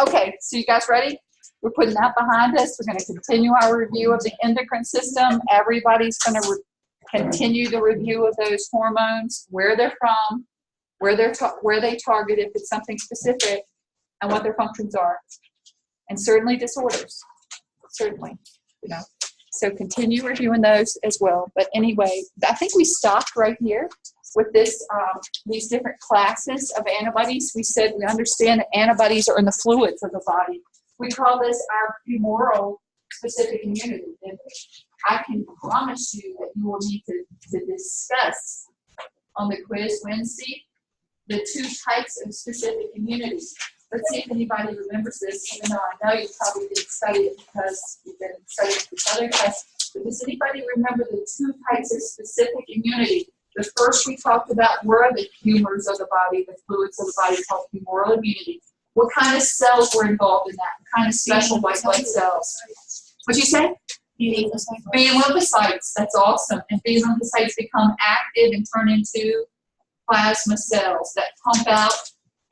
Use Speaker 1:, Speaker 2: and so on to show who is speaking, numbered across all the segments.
Speaker 1: Okay, so you guys ready? We're putting that behind us. We're going to continue our review of the endocrine system. Everybody's going to continue the review of those hormones, where they're from, where they target if it's something specific, and what their functions are, and certainly disorders. Certainly, you know. So continue reviewing those as well. But anyway, I think we stopped right here with this, these different classes of antibodies. We said we understand that antibodies are in the fluids of the body. We call this our humoral specific immunity. And I can promise you that you will need to discuss on the quiz Wednesday the two types of specific immunity. Let's see if anybody remembers this, even though I know you probably didn't study it because you've been studying this other class. But does anybody remember the two types of specific immunity? The first we talked about were the humors of the body, the fluids of the body called humoral immunity. What kind of cells were involved in that? What kind of special white blood cells? What'd you say? B lymphocytes. That's awesome. And B lymphocytes become active and turn into plasma cells that pump out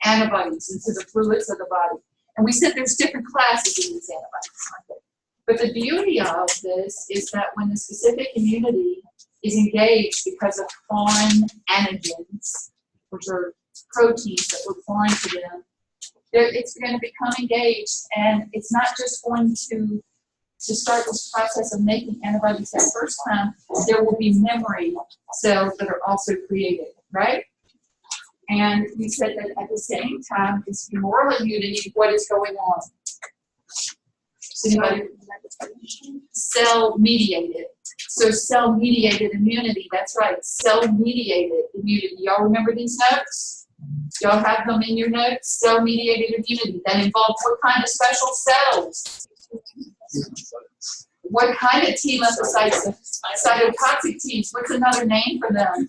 Speaker 1: antibodies into the fluids of the body. And we said there's different classes of these antibodies. But the beauty of this is that when the specific immunity is engaged because of foreign antigens, which are proteins that were foreign to them, it's going to become engaged, and it's not just going to start this process of making antibodies that first time. There will be memory cells that are also created, right? And we said that at the same time, this humoral immunity, what is going on? Cell-mediated. So cell-mediated immunity, that's right, cell-mediated immunity. Y'all remember these notes? Y'all have them in your notes? Cell-mediated immunity. That involves what kind of special cells? What kind of T lymphocytes? Cytotoxic T's. What's another name for them?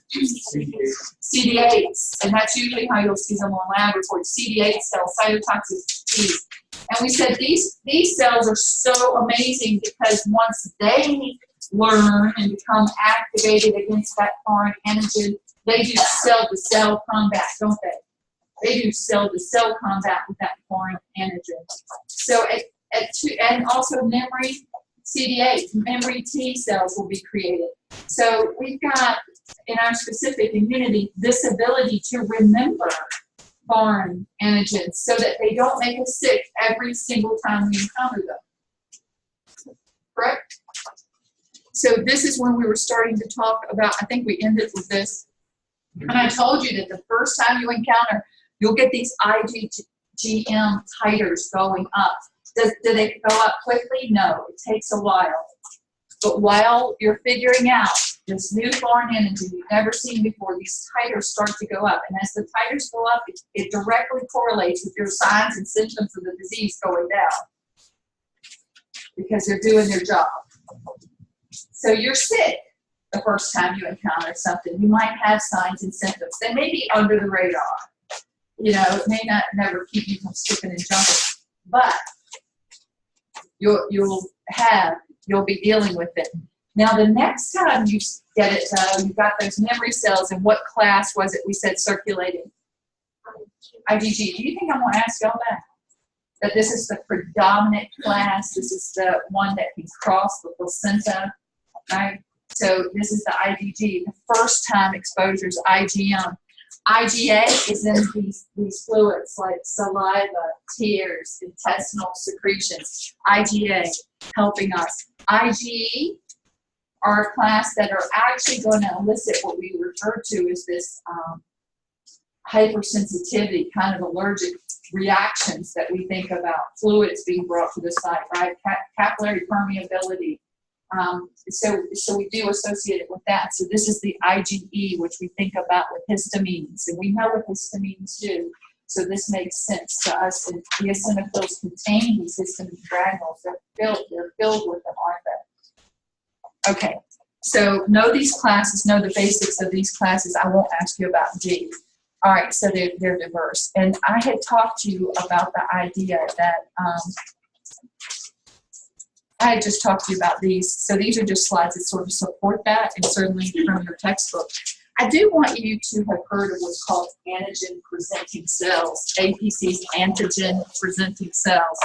Speaker 1: CD8s. And that's usually how you'll see them on lab reports. CD8 cells, cytotoxic T's. And we said these cells are so amazing because once they learn and become activated against that foreign antigen, they do cell-to-cell combat, don't they? They do cell-to-cell combat with that foreign antigen. So and also memory CD8, memory T cells will be created. So we've got in our specific immunity this ability to remember foreign antigens so that they don't make us sick every single time we encounter them. Correct? So this is when we were starting to talk about, I think we ended with this. And I told you that the first time you encounter, you'll get these IgM titers going up. Do they go up quickly? No, it takes a while. But while you're figuring out this new foreign antigen you've never seen before, these titers start to go up. And as the titers go up, it directly correlates with your signs and symptoms of the disease going down because they're doing their job. So you're sick the first time you encounter something. You might have signs and symptoms. They may be under the radar. You know, it may not never keep you from skipping and jumping. But you'll be dealing with it. Now the next time you get it though, you've got those memory cells, and what class was it we said circulating? IgG. Do you think I'm going to ask y'all that this is the predominant class? This is the one that can cross the placenta, right? So this is the IgG. The first time exposure is IgM. IgA is in these fluids like saliva, tears, intestinal secretions. IgA helping us. IgE are a class that are actually going to elicit what we refer to as this hypersensitivity, kind of allergic reactions that we think about. Fluids being brought to the site, right? Capillary permeability. So we do associate it with that. So this is the IgE, which we think about with histamines, and we know what histamines do. So this makes sense to us. And eosinophils contain these histamine granules. They're filled with them, aren't they? Okay. So know these classes. Know the basics of these classes. I won't ask you about G. All right. So they're diverse. And I had talked to you about the idea that I just talked to you about these. So these are just slides that sort of support that, and certainly from your textbook. I do want you to have heard of what's called antigen-presenting cells, APCs, antigen-presenting cells.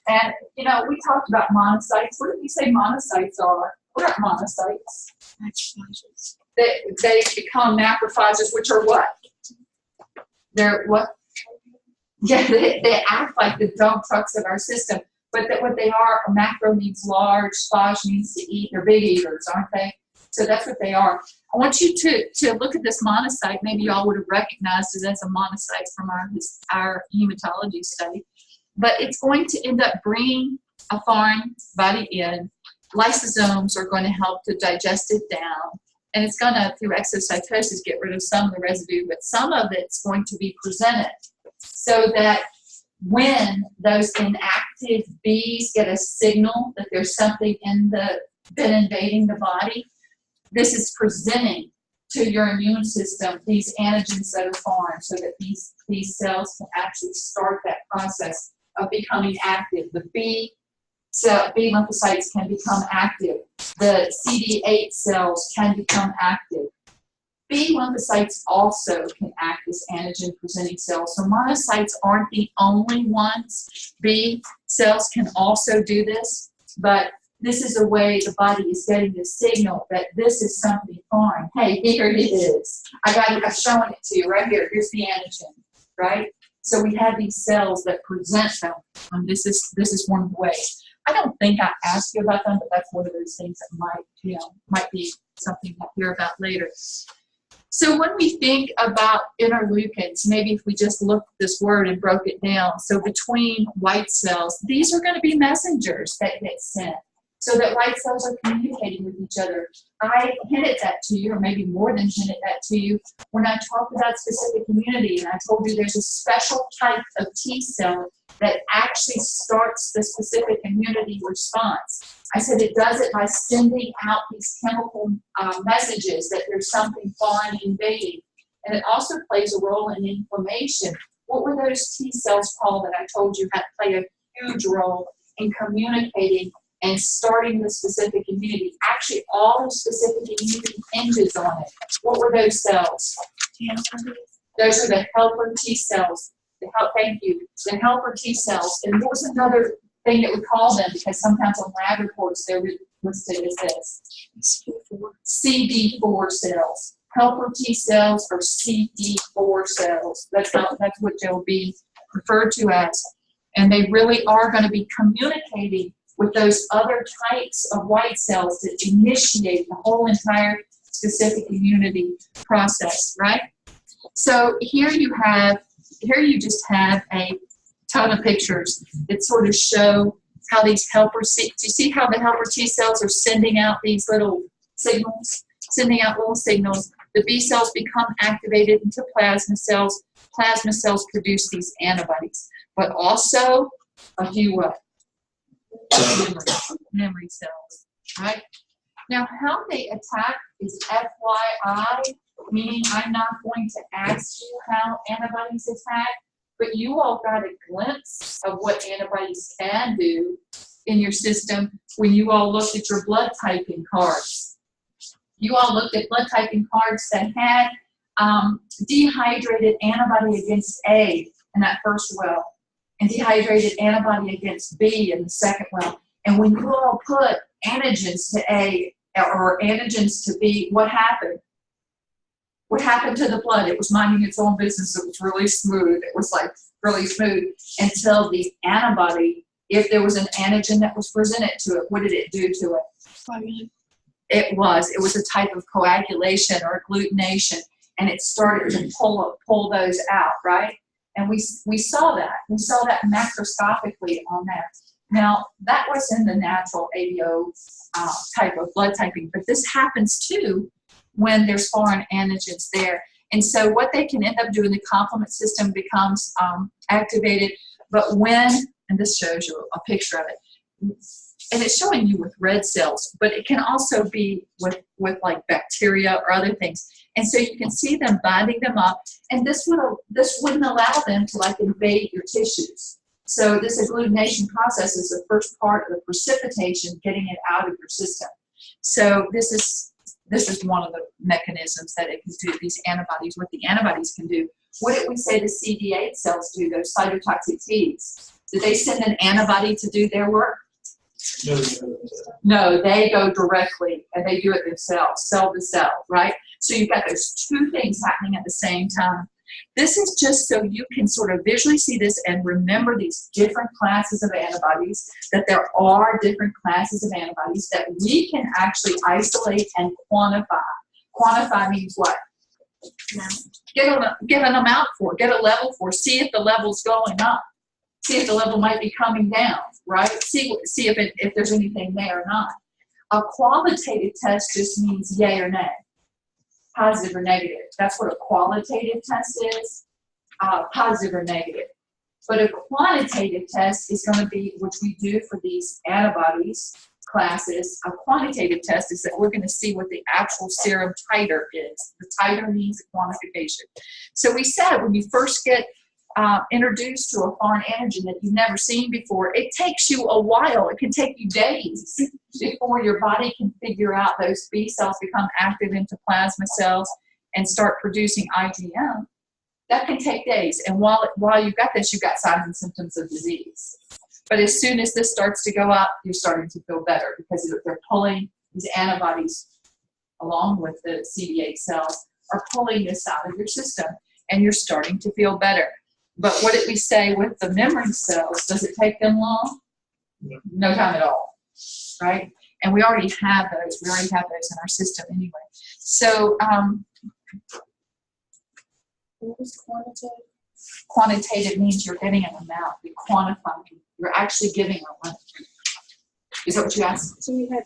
Speaker 1: And, you know, we talked about monocytes. What did we say monocytes are? What are monocytes? Macrophages. They become macrophages, which are what? They're what? Yeah, they act like the dump trucks of our system. But that what they are, macro means large, phage means to eat. They're big eaters, aren't they? So that's what they are. I want you to look at this monocyte. Maybe y'all would have recognized it as a monocyte from our hematology study. But it's going to end up bringing a foreign body in. Lysosomes are going to help to digest it down. And it's going to, through exocytosis, get rid of some of the residue. But some of it's going to be presented so that when those inactive bees get a signal that there's something been invading the body, this is presenting to your immune system these antigens that are foreign, so that these cells can actually start that process of becoming active. The B lymphocytes can become active. The CD8 cells can become active. B lymphocytes also can act as antigen-presenting cells. So monocytes aren't the only ones. B cells can also do this, but this is a way the body is getting the signal that this is something foreign. Hey, here it is. I'm showing it to you right here. Here's the antigen, right? So we have these cells that present them, and this is one way. I don't think I asked you about them, but that's one of those things that might be something we'll hear about later. So when we think about interleukins, maybe if we just looked at this word and broke it down, so between white cells, these are going to be messengers that get sent, so that white cells are communicating with each other. I hinted that to you, or maybe more than hinted that to you, when I talked about specific immunity, and I told you there's a special type of T cell that actually starts the specific immunity response. I said it does it by sending out these chemical messages that there's something foreign invading. And it also plays a role in inflammation. What were those T cells called that I told you had play a huge role in communicating and starting the specific immunity? Actually, all the specific immunity hinges on it. What were those cells? Those are the helper T cells. Thank you. The helper T cells. And what was another thing that we call them? Because sometimes on lab reports they're listed as this. CD4 cells. Helper T cells or CD4 cells. That's what they'll be referred to as. And they really are going to be communicating with those other types of white cells that initiate the whole entire specific immunity process, right? So here you just have a ton of pictures that sort of show how these helpers, do you see how the helper T cells are sending out these little signals? Sending out little signals. The B cells become activated into plasma cells. Plasma cells produce these antibodies, but also a few what? Memory cells, right? Now, how they attack is FYI, meaning I'm not going to ask you how antibodies attack, but you all got a glimpse of what antibodies can do in your system when you all looked at your blood typing cards. You all looked at blood typing cards that had dehydrated antibody against A in that first well, and dehydrated antibody against B in the second well. And when you all put antigens to A or antigens to B, what happened? What happened to the blood? It was minding its own business. It was really smooth. It was like really smooth until the antibody, if there was an antigen that was presented to it, what did it do to it? It was a type of coagulation or agglutination, and it started to pull those out, right? And we saw that. We saw that macroscopically on that. Now, that was in the natural ABO type of blood typing, but this happens too when there's foreign antigens there. And so what they can end up doing, the complement system becomes activated, but when, and this shows you a picture of it, and it's showing you with red cells, but it can also be with like bacteria or other things. And so you can see them binding them up, and this wouldn't allow them to like invade your tissues. So this agglutination process is the first part of the precipitation, getting it out of your system. So this is one of the mechanisms that it can do, these antibodies, what the antibodies can do. What did we say the CD8 cells do, those cytotoxic Ts? Did they send an antibody to do their work? No, they go directly and they do it themselves, cell to cell, right? So you've got those two things happening at the same time. This is just so you can sort of visually see this and remember these different classes of antibodies, that there are different classes of antibodies that we can actually isolate and quantify. Quantify means what? Get an amount for, get a level for, see if the level's going up, see if the level might be coming down, right? See if there's anything there or not. A qualitative test just means yay or nay, positive or negative. That's what a qualitative test is, positive or negative. But a quantitative test is going to be, which we do for these antibodies classes, a quantitative test is that we're going to see what the actual serum titer is. The titer means quantification. So we said when you first get introduced to a foreign antigen that you've never seen before, it takes you a while. It can take you days before your body can figure out those B cells become active into plasma cells and start producing IgM. That can take days. And while you've got this, you've got signs and symptoms of disease. But as soon as this starts to go up, you're starting to feel better because they're pulling these antibodies along with the CD8 cells are pulling this out of your system and you're starting to feel better. But what did we say with the memory cells? Does it take them long? No time at all, right? And we already have those. We already have those in our system anyway. So what was quantitative? Quantitative means you're getting an amount. You're quantifying. You're actually giving a limit. Is that what you asked?
Speaker 2: So you had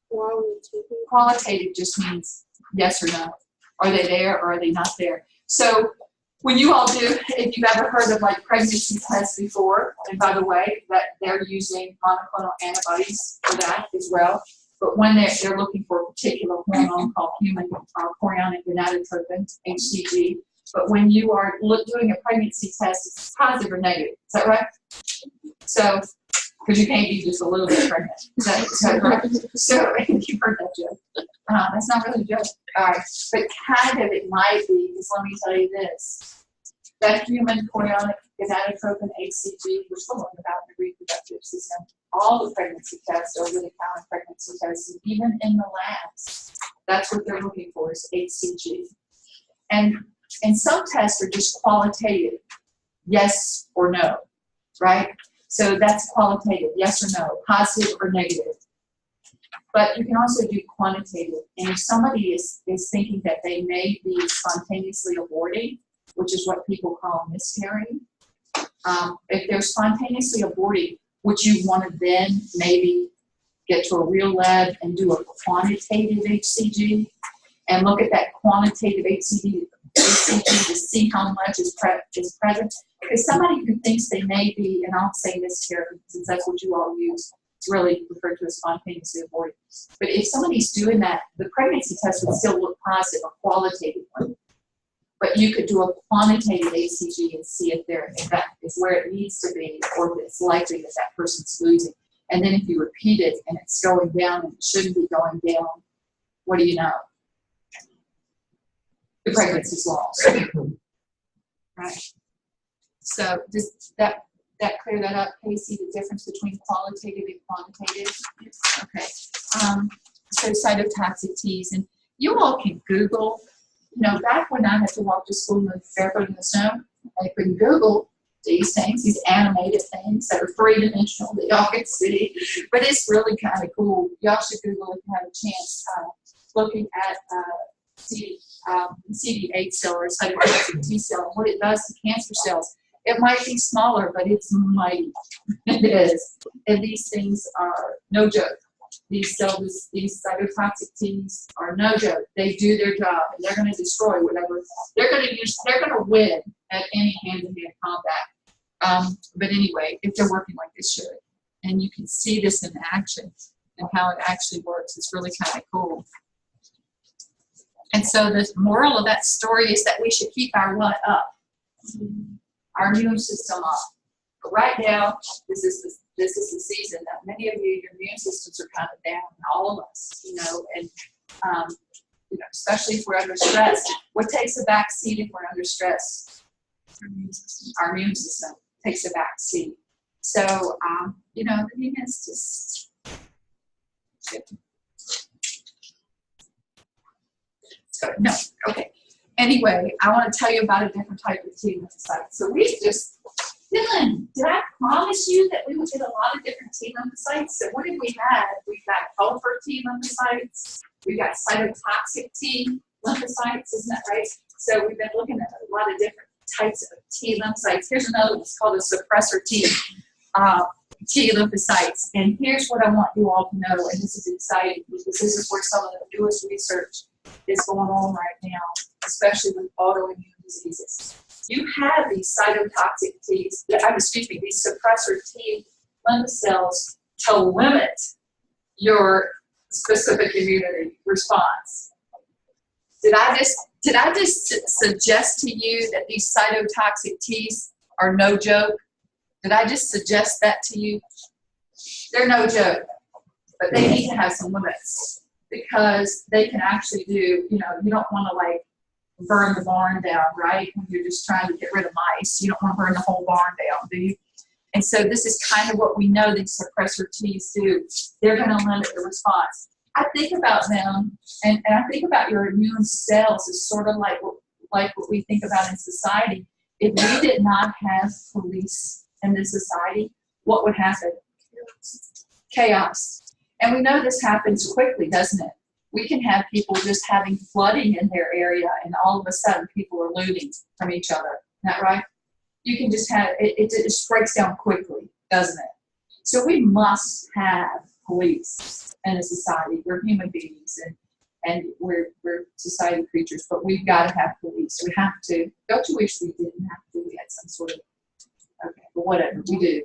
Speaker 2: qualitative.
Speaker 1: Qualitative just means yes or no. Are they there or are they not there? So when you all do, if you've ever heard of like pregnancy tests before, and by the way, that they're using monoclonal antibodies for that as well. But when they're looking for a particular hormone called human chorionic gonadotropin, HCG. But when you are doing a pregnancy test, it's positive or negative. Is that right? So, because you can't be just a little bit pregnant. Is that right? So, you've heard that joke. That's not really a joke. All right. But kind of it might be, because let me tell you this. That human chorionic gonadotropin HCG, which we'll learn about in the reproductive system, all the pregnancy tests, over-the-counter pregnancy tests, even in the labs, that's what they're looking for is HCG. And some tests are just qualitative, yes or no, right? So that's qualitative, yes or no, positive or negative. But you can also do quantitative. And if somebody is thinking that they may be spontaneously aborting, which is what people call miscarrying, if they're spontaneously aborting, would you want to then maybe get to a real lab and do a quantitative HCG and look at that quantitative HCG to see how much is present? Because somebody who thinks they may be, and I'll say this here since that's what you all use, it's really referred to as spontaneously aborting. But if somebody's doing that, the pregnancy test would still look positive, a qualitative one. But you could do a quantitative HCG and see if that is where it needs to be, or if it's likely that that person's losing. And then if you repeat it and it's going down and it shouldn't be going down, what do you know? The pregnancy's lost. Right. So does that clear that up? Can you see the difference between qualitative and quantitative? Okay. So cytotoxic T's, and you all can Google. You know, back when I had to walk to school in the barefoot in the snow, I could Google these things, these animated things that are three-dimensional that y'all can see. But it's really kind of cool. Y'all should Google if you have a chance. Looking at CD8 cell or cytotoxic T cell and what it does to cancer cells. It might be smaller, but it's mighty. It is. And these things are no joke. These cells, these cytotoxic T's are no joke. They do their job, and they're going to destroy whatever. They're going to win at any hand-to-hand combat. But anyway, if they're working like they should, and you can see this in action and how it actually works, it's really kind of cool. And so the moral of that story is that we should keep our what up? Our immune system up. But right now, this is the season that many of you, your immune systems are kind of down, all of us, you know, and you know, especially if we're under stress. What takes a back seat if we're under stress? Our immune system takes a back seat. So, you know, the thing is just. So, no, okay. Anyway, I want to tell you about a different type of T lymphocyte. So we just, Dylan, did I promise you that we would get a lot of different T lymphocytes? So what did we have? We've got helper T lymphocytes. We've got cytotoxic T lymphocytes, isn't that right? So we've been looking at a lot of different types of T lymphocytes. Here's another one. It's called a suppressor T lymphocytes. And here's what I want you all to know, and this is exciting because this is where some of the newest research is going on right now, especially with autoimmune diseases. You have these cytotoxic T's, these suppressor T lymph cells to limit your specific immunity response. Did I just suggest to you that these cytotoxic T's are no joke? Did I just suggest that to you? They're no joke, but they need to have some limits because they can actually do, you know, you don't want to like burn the barn down, right? When you're just trying to get rid of mice, you don't want to burn the whole barn down, do you? And so this is kind of what we know these suppressor T's do. They're going to limit the response. I think about them, and I think about your immune cells as sort of like what we think about in society. If we did not have police in this society, what would happen? Chaos. And we know this happens quickly, doesn't it? We can have people just having flooding in their area, and all of a sudden people are looting from each other. Isn't that right? You can just have, it just breaks down quickly, doesn't it? So we must have police in a society. We're human beings, and we're society creatures, but we've got to have police. We have to. Don't you wish we didn't have to? We had some sort of, okay, but whatever, we do.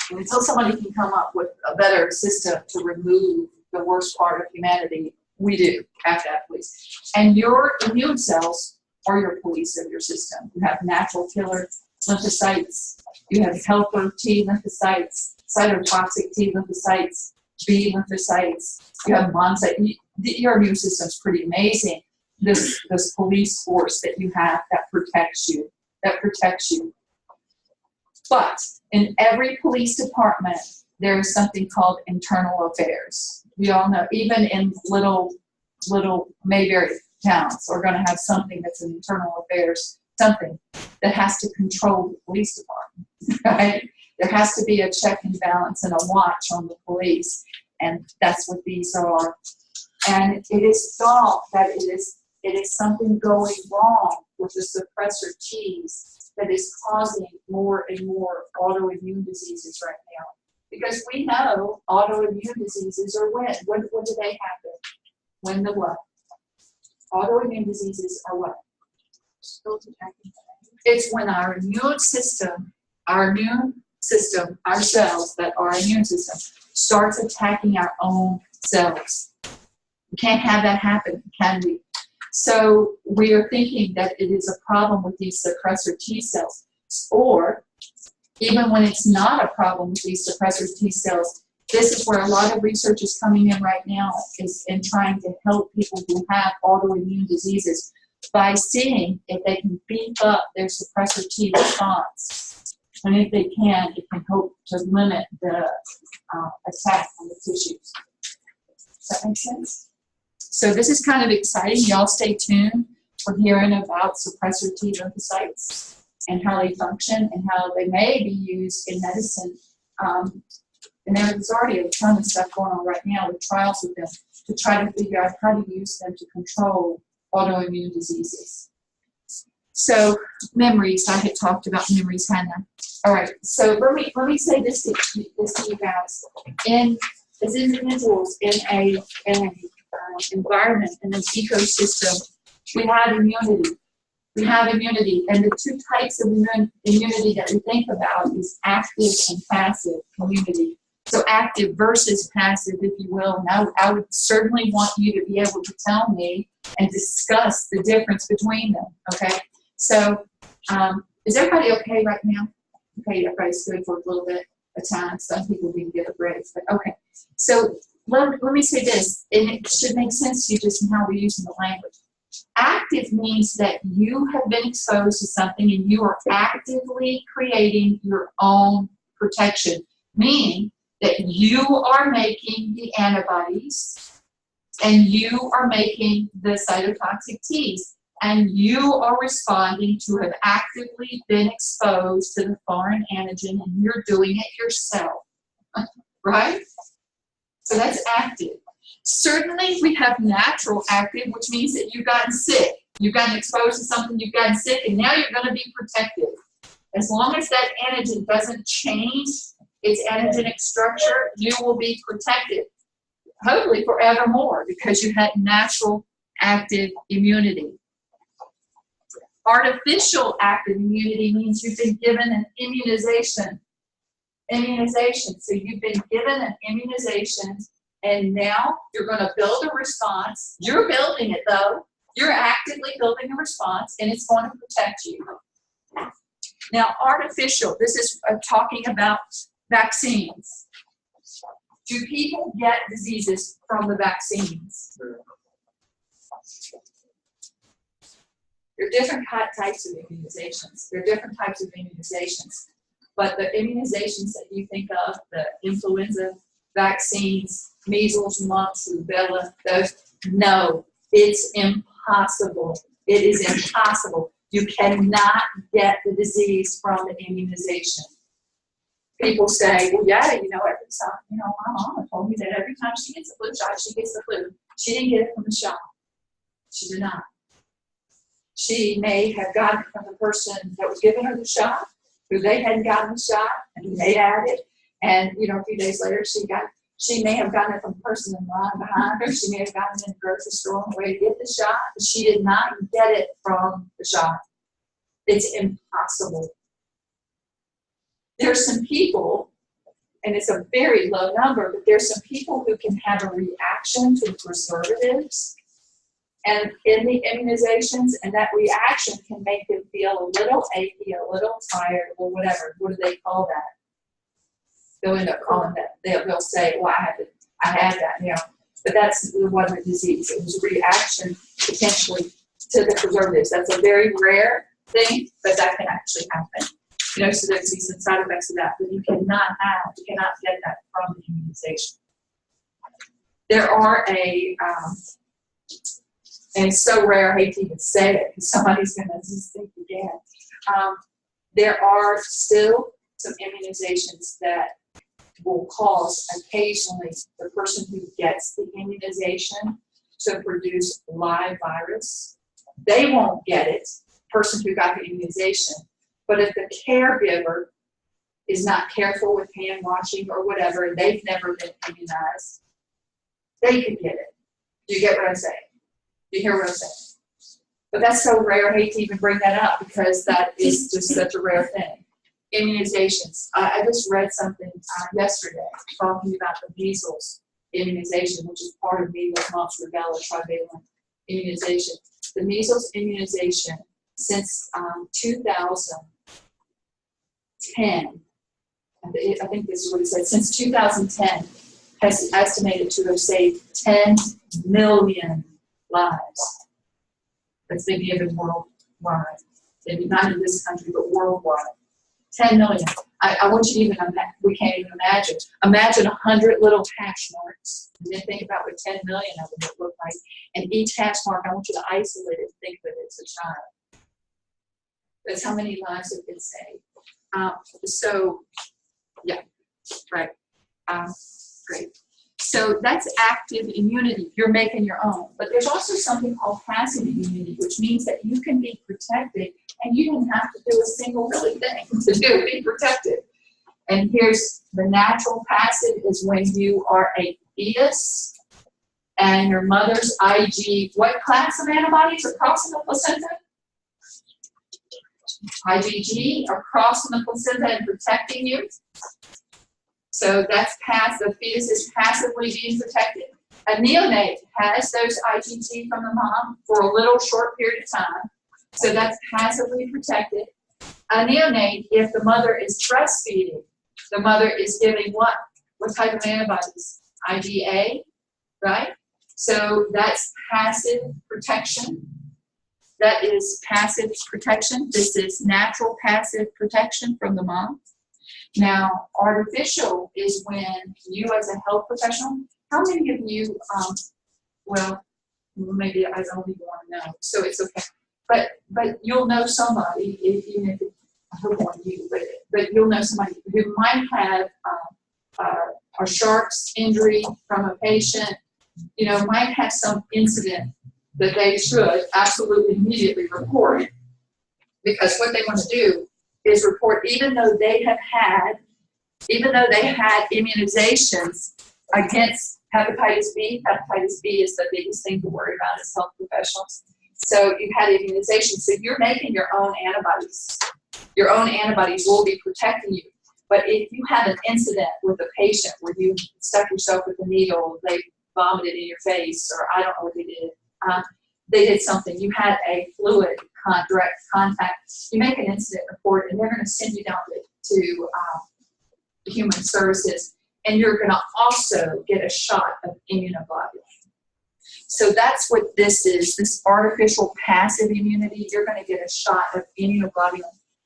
Speaker 1: And until somebody can come up with a better system to remove the worst part of humanity, we do have to have police. And your immune cells are your police of your system. You have natural killer lymphocytes, you have helper T lymphocytes, cytotoxic T lymphocytes, B lymphocytes, you have monocytes. Your immune system's pretty amazing. This police force that you have that protects you. But in every police department, there is something called internal affairs. We all know, even in little Mayberry towns, are going to have something that's in internal affairs, something that has to control the police department, right? There has to be a check and balance and a watch on the police, and that's what these are. And it is thought that it is something going wrong with the suppressor T's that is causing more and more autoimmune diseases right now. Because we know autoimmune diseases are when do they happen? When the what? Autoimmune diseases are what? It's when our immune system, our cells that are immune system, starts attacking our own cells. We can't have that happen, can we? So we are thinking that it is a problem with these suppressor T cells, or even when it's not a problem with these suppressor T cells, this is where a lot of research is coming in right now, is in trying to help people who have autoimmune diseases by seeing if they can beef up their suppressor T response. And if they can, it can help to limit the attack on the tissues. Does that make sense? So this is kind of exciting. Y'all stay tuned for hearing about suppressor T lymphocytes and how they function and how they may be used in medicine. And there's already a ton of stuff going on right now with trials with them to try to figure out how to use them to control autoimmune diseases. So memories, I had talked about memories, Hannah. All right, so let me say this to you guys. As individuals in a environment, in an ecosystem, we have immunity. We have immunity, and the two types of immunity that we think about is active and passive immunity. So active versus passive, if you will. Now, I would certainly want you to be able to tell me and discuss the difference between them, okay? So Is everybody okay right now? Okay, everybody's good for a little bit of time. Some people didn't get a break, but okay. So let me say this, and it should make sense to you just in how we're using the language. Active means that you have been exposed to something and you are actively creating your own protection, meaning that you are making the antibodies and you are making the cytotoxic Ts, and you are responding to have actively been exposed to the foreign antigen, and you're doing it yourself, right? So that's active. Certainly we have natural active, which means that you've gotten sick. You've gotten exposed to something, you've gotten sick, and now you're going to be protected. As long as that antigen doesn't change its antigenic structure, you will be protected, hopefully forevermore, because you had natural active immunity. Artificial active immunity means you've been given an immunization. So you've been given an immunization, and now you're going to build a response. You're building it, though. You're actively building a response, and it's going to protect you. Now, artificial, this is talking about vaccines. Do people get diseases from the vaccines? There are different types of immunizations. But the immunizations that you think of, the influenza vaccines, measles, mumps, rubella, those, no, it's impossible. It is impossible. You cannot get the disease from the immunization. People say, well, yeah, every time, my mama told me that every time she gets a flu shot, she gets the flu. She didn't get it from the shot. She did not. She may have gotten it from the person that was giving her the shot, who they hadn't gotten the shot, and they had it. And, a few days later, she may have gotten it from the person in line behind her. She may have gotten it in the grocery store on the way to get the shot, but she did not get it from the shot. It's impossible. There's some people, and it's a very low number, but there's some people who can have a reaction to preservatives and in the immunizations, and that reaction can make them feel a little achy, a little tired, or whatever. What do they call that? They'll end up calling that. They'll say, well, I had that, But that's one of the disease. It was a reaction potentially to the preservatives. That's a very rare thing, but that can actually happen. So there's some side effects of that, but you cannot get that from the immunization. There are and it's so rare, I hate to even say it, because somebody's going to just think again. There are still some immunizations that will cause occasionally the person who gets the immunization to produce live virus. They won't get it, person who got the immunization. But if the caregiver is not careful with hand washing or whatever, and they've never been immunized, they could get it. Do you get what I'm saying? Do you hear what I'm saying? But that's so rare, I hate to even bring that up because that is just such a rare thing. Immunizations. I just read something yesterday talking about the measles immunization, which is part of measles, mumps, rubella, trivalent immunization. The measles immunization since 2010, I think this is what it said, since 2010 has estimated to have saved 10 million lives that's been given worldwide. Maybe not in this country, but worldwide. 10 million. I want you to even, we can't even imagine. Imagine 100 little hash marks. And then think about what 10 million of them would look like. And each hash mark, I want you to isolate it and think of it as a child. That's how many lives have been saved. So, yeah, right. Great. So that's active immunity. You're making your own. But there's also something called passive immunity, which means that you can be protected and you don't have to do a single really thing to be protected. And here's the natural passive is when you are a fetus and your mother's IG, what class of antibodies are crossing the placenta? IgG are crossing the placenta and protecting you. So that's passive. The fetus is passively being protected. A neonate has those IgG from the mom for a little short period of time. So that's passively protected. A neonate, if the mother is breastfeeding, the mother is giving what? What type of antibodies? IgA, right? So that's passive protection. That is passive protection. This is natural passive protection from the mom. Now, artificial is when you as a health professional, how many of you, well, maybe I don't even want to know, so it's okay. But you'll know somebody, even if I hope on you, but you'll know somebody who might have a sharp's injury from a patient, you know, might have some incident that they should absolutely immediately report, because what they want to do is report, even though they had immunizations against hepatitis B. Hepatitis B is the biggest thing to worry about as health professionals. So you've had immunization, so you're making your own antibodies. Your own antibodies will be protecting you. But if you have an incident with a patient where you stuck yourself with a needle, they vomited in your face, or I don't know what they did something, you had a fluid direct contact, you make an incident report, and they're going to send you down to Human Services, and you're going to also get a shot of immunoglobulin. So that's what this is, this artificial passive immunity. You're going to get a shot of immunoglobulin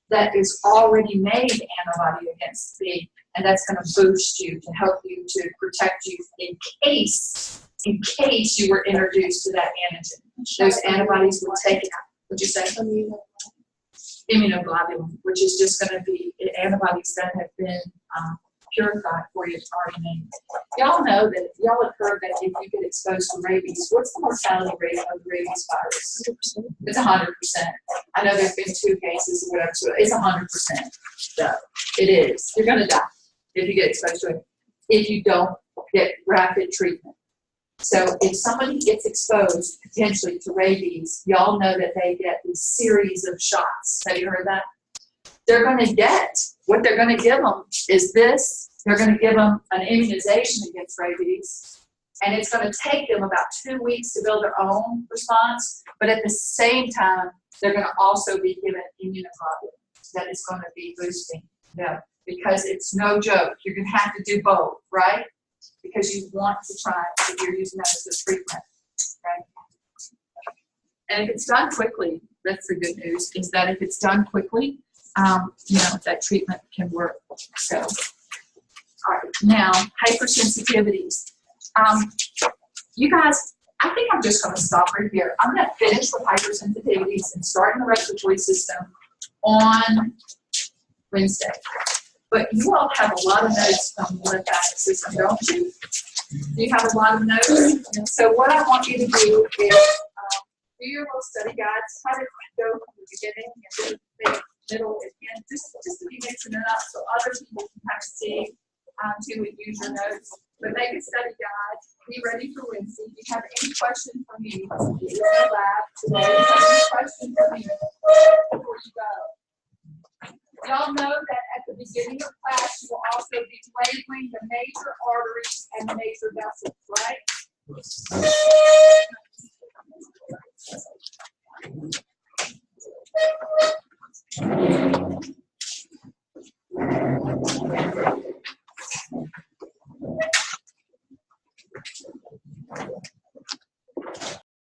Speaker 1: that is already made antibody against B, and that's going to boost you to help you to protect you in case you were introduced to that antigen. Those antibodies will take it out. What'd you say? Immunoglobulin, which is just going to be antibodies that have been purified for you already made. Y'all know that, y'all have heard that if you get exposed to rabies, what's the mortality rate of the rabies virus? 100%. It's 100%. I know there's been 2 cases or whatever, so it's 100%. So it is. You're going to die if you get exposed to it, if you don't get rapid treatment. So if somebody gets exposed potentially to rabies, y'all know that they get these series of shots. Have you heard that? They're going to get, what they're going to give them is this. They're going to give them an immunization against rabies, and it's going to take them about 2 weeks to build their own response, but at the same time, they're going to also be given immunoglobulin that is going to be boosting them, because it's no joke. You're going to have to do both, right? Because you want to try, if you're using that as a treatment, right? And if it's done quickly, that's the good news, is that if it's done quickly, you know, that treatment can work. So, all right, now, hypersensitivities. You guys, I think I'm just going to stop right here. I'm going to finish with hypersensitivities and start in the respiratory system on Wednesday. But you all have a lot of notes from the lymphatic system, don't you? You have a lot of notes. So what I want you to do is do your little study guides. Try to go from the beginning and do the middle and end, just to be mixing it up so other people can kind of see too and use your notes. But make a study guide. Be ready for Wednesday. If you have any questions for me, in the lab today, any questions for me before you go. Y'all know that at the beginning of class, you will also be labeling the major arteries and the major vessels, right?